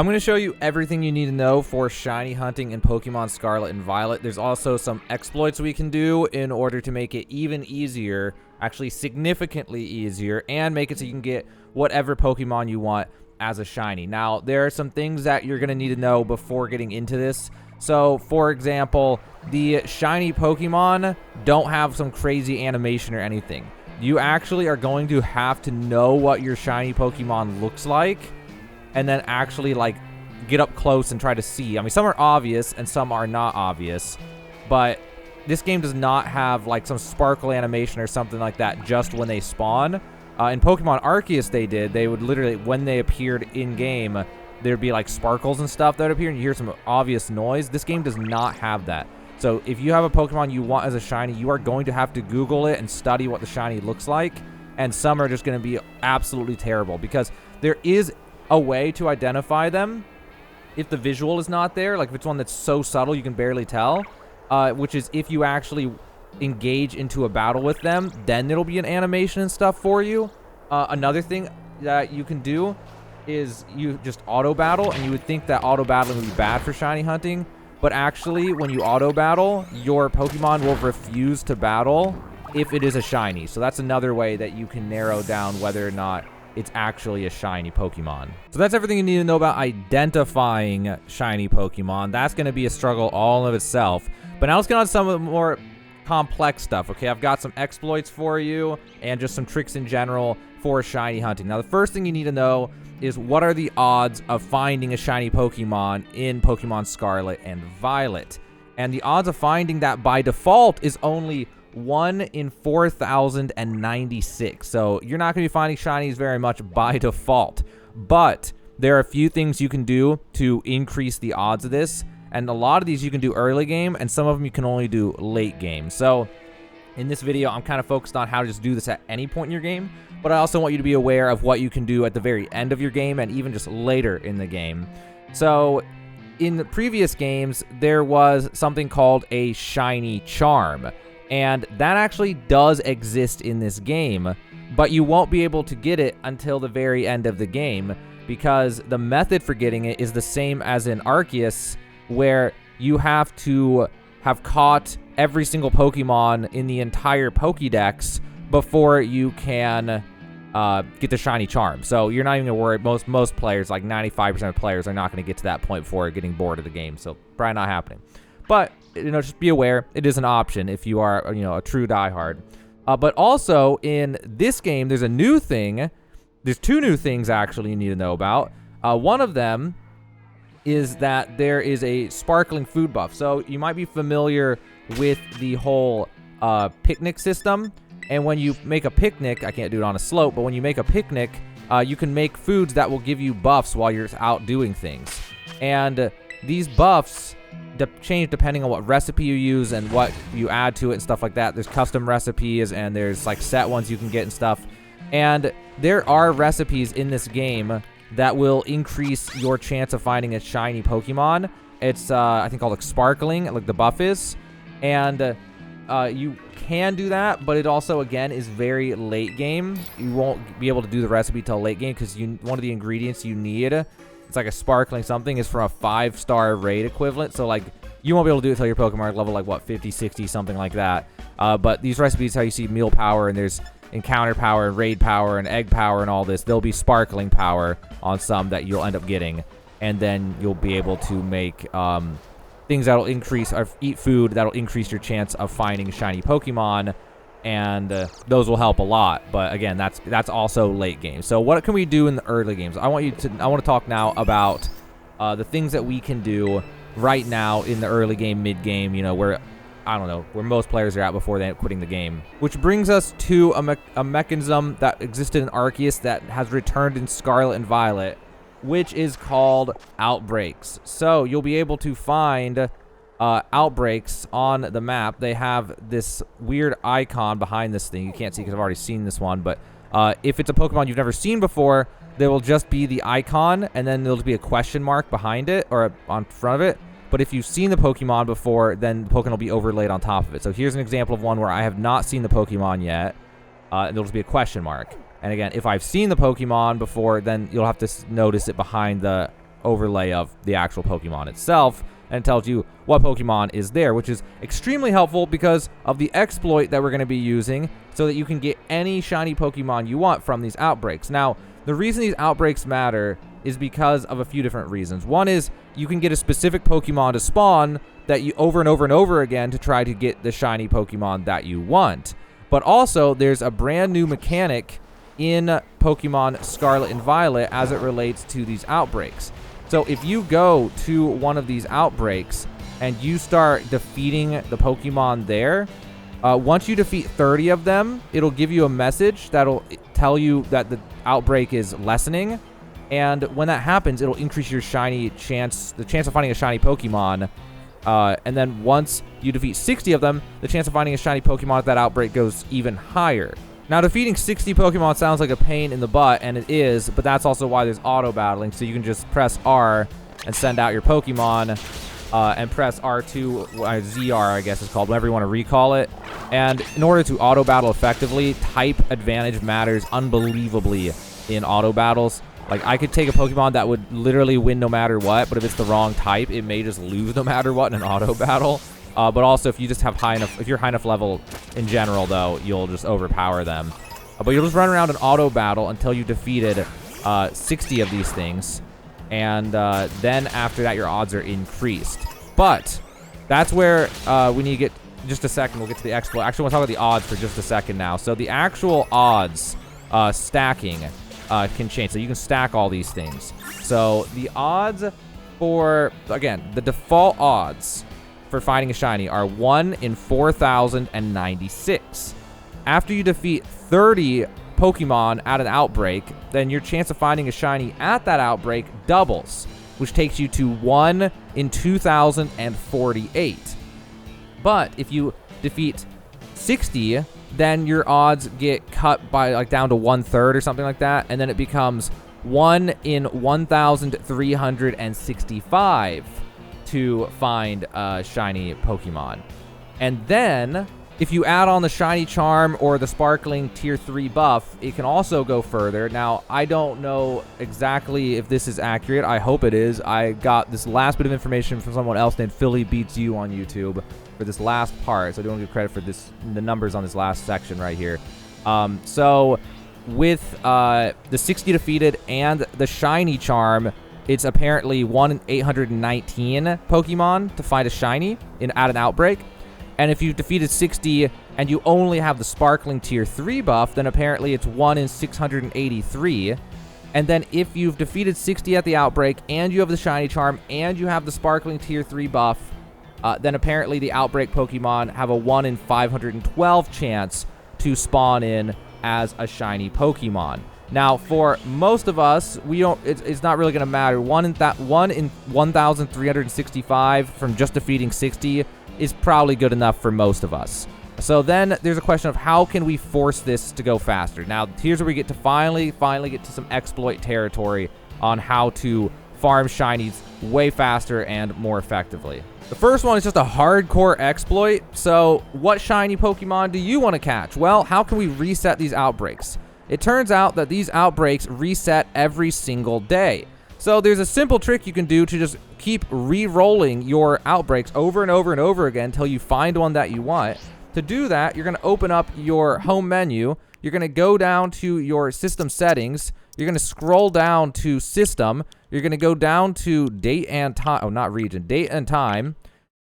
I'm going to show you everything you need to know for shiny hunting in Pokemon Scarlet and Violet. There's also some exploits we can do in order to make it even easier, actually significantly easier, and make it so you can get whatever Pokemon you want as a shiny. Now, there are some things that you're going to need to know before getting into this. So, for example, the shiny Pokemon don't have some crazy animation or anything. You actually are going to have to know what your shiny Pokemon looks like, and then actually, like, get up close and try to see. I mean, some are obvious and some are not obvious, but this game does not have, like, some sparkle animation or something like that just when they spawn. In Pokemon Arceus, they did. They would literally, when they appeared in-game, there'd be, like, sparkles and stuff that would appear, and you hear some obvious noise. This game does not have that. So if you have a Pokemon you want as a shiny, you are going to have to Google it and study what the shiny looks like, and some are just going to be absolutely terrible, because there is a way to identify them if the visual is not there, like if it's one that's so subtle you can barely tell, which is if you actually engage into a battle with them, then it'll be an animation and stuff for you. Another thing that you can do is you just auto battle, and you would think that auto battling would be bad for shiny hunting, but actually when you auto battle, your Pokemon will refuse to battle if it is a shiny. So that's another way that you can narrow down whether or not it's actually a shiny Pokemon. So that's everything you need to know about identifying shiny Pokemon. That's going to be a struggle all of itself. But now let's get on to some of the more complex stuff, okay? I've got some exploits for you and just some tricks in general for shiny hunting. Now, the first thing you need to know is what are the odds of finding a shiny Pokemon in Pokemon Scarlet and Violet. And the odds of finding that by default is only 1 in 4,096. So you're not going to be finding shinies very much by default. But there are a few things you can do to increase the odds of this. And a lot of these you can do early game, and some of them you can only do late game. So in this video, I'm kind of focused on how to just do this at any point in your game. But I also want you to be aware of what you can do at the very end of your game and even just later in the game. So in the previous games, there was something called a shiny charm. And that actually does exist in this game, but you won't be able to get it until the very end of the game, because the method for getting it is the same as in Arceus, where you have to have caught every single Pokemon in the entire Pokédex before you can get the shiny charm. So you're not even going to worry. Most players, like 95% of players, are not going to get to that point before getting bored of the game. So probably not happening. But just be aware, it is an option if you are, a true diehard. But also, in this game, there's a new thing. There's two new things, actually, you need to know about. One of them is that there is a sparkling food buff. So you might be familiar with the whole picnic system. And when you make a picnic, I can't do it on a slope, but when you make a picnic, you can make foods that will give you buffs while you're out doing things. And these buffs change depending on what recipe you use and what you add to it and stuff like that. There's custom recipes and there's like set ones you can get and stuff. And there are recipes in this game that will increase your chance of finding a shiny Pokemon. It's I think called like sparkling, like the buff is. And you can do that, but it also again is very late game. You won't be able to do the recipe till late game because one of the ingredients you need, it's like a sparkling something, is from a 5-star raid equivalent. So like you won't be able to do it until your Pokemon level like what, 50, 60, something like that. But these recipes, how you see meal power, and there's encounter power and raid power and egg power and all this, there'll be sparkling power on some that you'll end up getting, and then you'll be able to make things that'll increase, or eat food that'll increase your chance of finding shiny Pokemon, and those will help a lot. But again, that's also late game. So what can we do in the early games? I want to talk now about the things that we can do right now in the early game, mid game, where where most players are at before they end up quitting the game. Which brings us to a mechanism that existed in Arceus that has returned in Scarlet and Violet, which is called outbreaks. So you'll be able to find outbreaks on the map. They have this weird icon behind this thing. You can't see because I've already seen this one, but if it's a Pokemon you've never seen before, there will just be the icon, and then there'll be a question mark behind it, or on front of it. But if you've seen the Pokemon before, then the Pokemon will be overlaid on top of it. So here's an example of one where I have not seen the Pokemon yet, and there'll just be a question mark. And again, if I've seen the Pokemon before, then you'll have to notice it behind the overlay of the actual Pokemon itself, and tells you what Pokemon is there, which is extremely helpful because of the exploit that we're going to be using so that you can get any shiny Pokemon you want from these outbreaks. Now, the reason these outbreaks matter is because of a few different reasons. One is you can get a specific Pokemon to spawn that you over and over and over again to try to get the shiny Pokemon that you want. But also, there's a brand new mechanic in Pokemon Scarlet and Violet as it relates to these outbreaks. So if you go to one of these outbreaks and you start defeating the Pokemon there, once you defeat 30 of them, it'll give you a message that'll tell you that the outbreak is lessening. And when that happens, it'll increase your the chance of finding a shiny Pokemon. And then once you defeat 60 of them, the chance of finding a shiny Pokemon at that outbreak goes even higher. Now, defeating 60 Pokemon sounds like a pain in the butt, and it is, but that's also why there's auto-battling, so you can just press R and send out your Pokemon, and press R2, ZR, I guess it's called, whenever you want to recall it. And in order to auto-battle effectively, type advantage matters unbelievably in auto-battles. Like, I could take a Pokemon that would literally win no matter what, but if it's the wrong type, it may just lose no matter what in an auto-battle. But also, if you just have if you're high enough level in general, though, you'll just overpower them. But you'll just run around an auto battle until you defeated 60 of these things. And then after that, your odds are increased. But that's where we need to get, just a second, we'll get to the exploit. Actually, we'll talk about the odds for just a second now. So the actual odds stacking can change. So you can stack all these things. So the odds for, again, the default odds for finding a shiny are 1 in 4,096. After you defeat 30 Pokemon at an outbreak, then your chance of finding a shiny at that outbreak doubles, which takes you to 1 in 2,048. But if you defeat 60, then your odds get cut by like down to 1/3 or something like that, and then it becomes 1 in 1,365 to find a shiny Pokemon. And then if you add on the shiny charm or the sparkling tier 3 buff, it can also go further. Now, I don't know exactly if this is accurate. I hope it is. I got this last bit of information from someone else named Philly Beats You on YouTube for this last part, so I don't give credit for this, the numbers on this last section right here. So with the 60 defeated and the shiny charm, it's apparently 1 in 819 Pokemon to find a shiny at an outbreak. And if you've defeated 60 and you only have the sparkling tier 3 buff, then apparently it's 1 in 683. And then if you've defeated 60 at the outbreak and you have the shiny charm and you have the sparkling tier 3 buff, then apparently the outbreak Pokemon have a 1 in 512 chance to spawn in as a shiny Pokemon. Now, for most of us, it's not really going to matter. 1 in 1,365 from just defeating 60 is probably good enough for most of us. So then there's a question of how can we force this to go faster? Now, here's where we get to finally get to some exploit territory on how to farm shinies way faster and more effectively. The first one is just a hardcore exploit. So what shiny Pokemon do you want to catch? Well, how can we reset these outbreaks? It turns out that these outbreaks reset every single day. So there's a simple trick you can do to just keep re-rolling your outbreaks over and over and over again until you find one that you want. To do that, you're going to open up your home menu. You're going to go down to your system settings. You're going to scroll down to system. You're going to go down to date and time. Oh, not region. Date and time.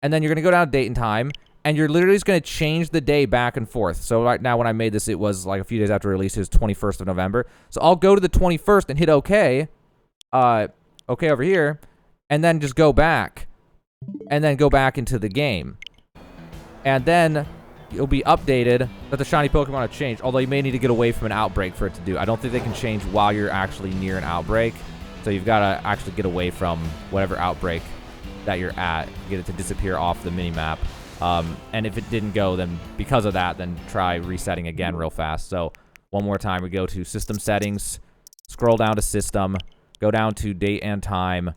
And then you're going to go down to date and time. And you're literally just going to change the day back and forth. So right now when I made this, it was like a few days after release. It was 21st of November. So I'll go to the 21st and hit OK. OK over here. And then just go back. And then go back into the game. And then it'll be updated that the shiny Pokemon have changed. Although you may need to get away from an outbreak for it to do. I don't think they can change while you're actually near an outbreak. So you've got to actually get away from whatever outbreak that you're at. Get it to disappear off the minimap. And if it didn't go, then because of that, then try resetting again real fast. So one more time, we go to system settings, scroll down to system, go down to date and time.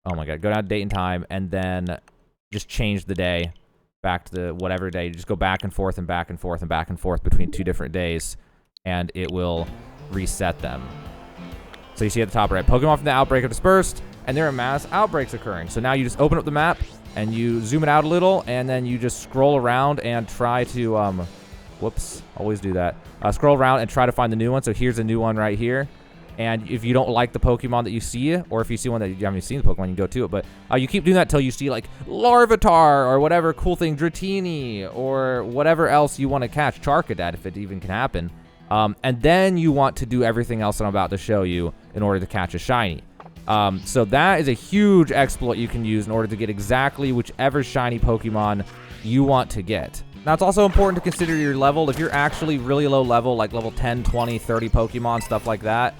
Oh my God, go down to date and time, and then just change the day back to the whatever day. You just go back and forth and back and forth and back and forth between 2 different days, and it will reset them. So you see at the top right, Pokemon from the outbreak are dispersed. and there are mass outbreaks occurring. So now you just open up the map, and you zoom it out a little, and then you just scroll around and try to, whoops, always do that. Scroll around and try to find the new one. So here's a new one right here. And if you don't like the Pokemon that you see, or if you see one that you haven't seen the Pokemon, you can go to it. But you keep doing that until you see, like, Larvitar, or whatever cool thing, Dratini, or whatever else you want to catch, Charcadet, if it even can happen. And then you want to do everything else I'm about to show you in order to catch a shiny. So that is a huge exploit you can use in order to get exactly whichever shiny Pokemon you want to get. Now, it's also important to consider your level. If you're actually really low level, like level 10, 20, 30 Pokemon, stuff like that,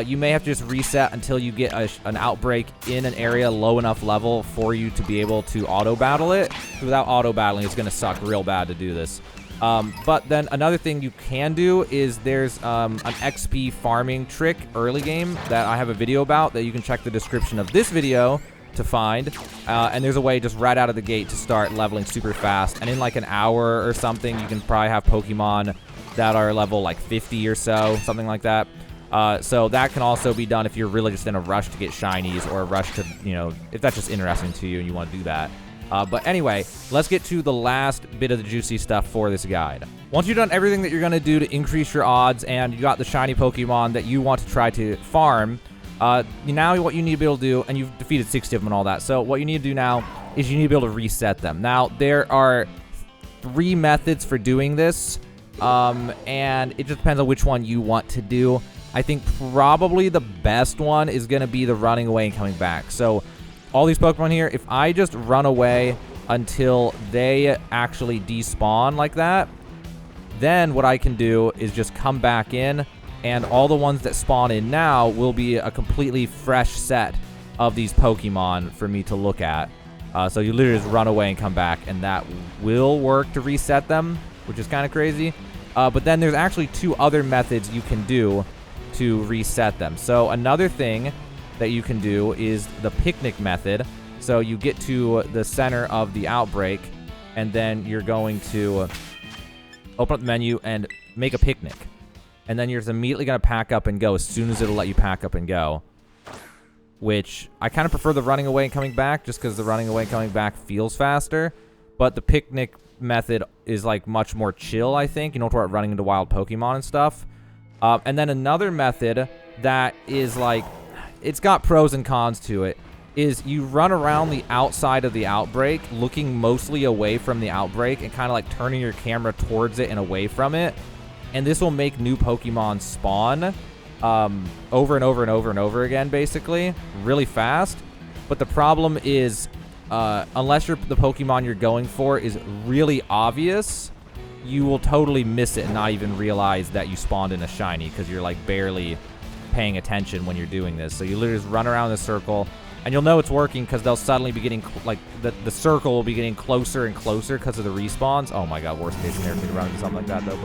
you may have to just reset until you get an outbreak in an area low enough level for you to be able to auto-battle it. Without auto-battling, it's going to suck real bad to do this. But then another thing you can do is there's an XP farming trick early game that I have a video about that you can check the description of this video to find. And there's a way just right out of the gate to start leveling super fast. And in like an hour or something, you can probably have Pokemon that are level like 50 or so, something like that. So that can also be done if you're really just in a rush to get shinies, or a rush to, you know, if that's just interesting to you and you want to do that. But anyway, let's get to the last bit of the juicy stuff for this guide. Once you've done everything that you're going to do to increase your odds, and you got the shiny Pokemon that you want to try to farm, now what you need to be able to do, and you've defeated 60 of them and all that, so what you need to do now is you need to be able to reset them. Now, there are 3 methods for doing this, and it just depends on which one you want to do. I think probably the best one is going to be the running away and coming back. So all these Pokemon here, if I just run away until they actually despawn like that, then what I can do is just come back in, and all the ones that spawn in now will be a completely fresh set of these Pokemon for me to look at. So you literally just run away and come back, and that will work to reset them, which is kind of crazy. But then there's actually 2 other methods you can do to reset them. So another thing that you can do is the picnic method. So you get to the center of the outbreak, and then you're going to open up the menu and make a picnic. And then you're just immediately going to pack up and go as soon as it'll let you pack up and go. Which, I kind of prefer the running away and coming back, just because the running away and coming back feels faster. But the picnic method is, like, much more chill, I think. You don't have to running into wild Pokemon and stuff. And then another method that is, like, it's got pros and cons to it, is you run around the outside of the outbreak, looking mostly away from the outbreak, and kind of, like, turning your camera towards it and away from it. And this will make new Pokemon spawn over and over and over and over again, basically, really fast. But the problem is, unless the Pokemon you're going for is really obvious, you will totally miss it and not even realize that you spawned in a shiny, because you're, like, barely paying attention when you're doing this. So you literally just run around the circle, and you'll know it's working because they'll suddenly be getting, like, the circle will be getting closer and closer because of the respawns. Oh my god, worst case scenario to run into something like that, though.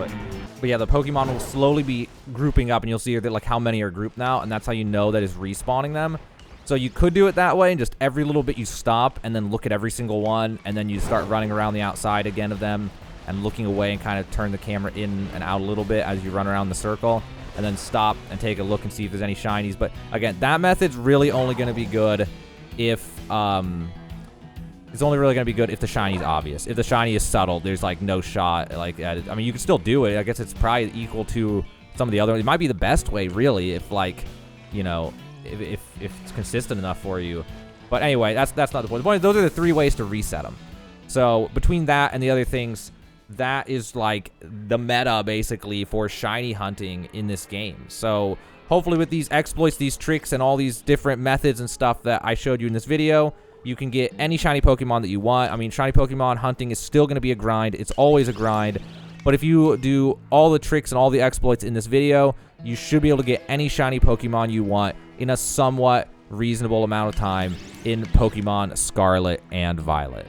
But yeah, the Pokemon will slowly be grouping up, and you'll see that, like, how many are grouped now, and that's how you know that it's respawning them. So you could do it that way, and just every little bit you stop and then look at every single one, and then you start running around the outside again of them and looking away, and kind of turn the camera in and out a little bit as you run around the circle, and then stop and take a look and see if there's any shinies. But again, that method's really only going to be good if it's only really going to be good if the shiny's obvious. If the shiny is subtle, there's, like, no shot. Like, I mean, you can still do it. I guess it's probably equal to some of the other. It might be the best way, really, if, like, you know, if it's consistent enough for you. But anyway, that's not the point. The point is, those are the 3 ways to reset them. So between that and the other things, that is, like, the meta, basically, for shiny hunting in this game. So hopefully with these exploits, these tricks, and all these different methods and stuff that I showed you in this video, you can get any shiny Pokemon that you want. I mean, shiny Pokemon hunting is still going to be a grind. It's always a grind. But if you do all the tricks and all the exploits in this video, you should be able to get any shiny Pokemon you want in a somewhat reasonable amount of time in Pokemon Scarlet and Violet.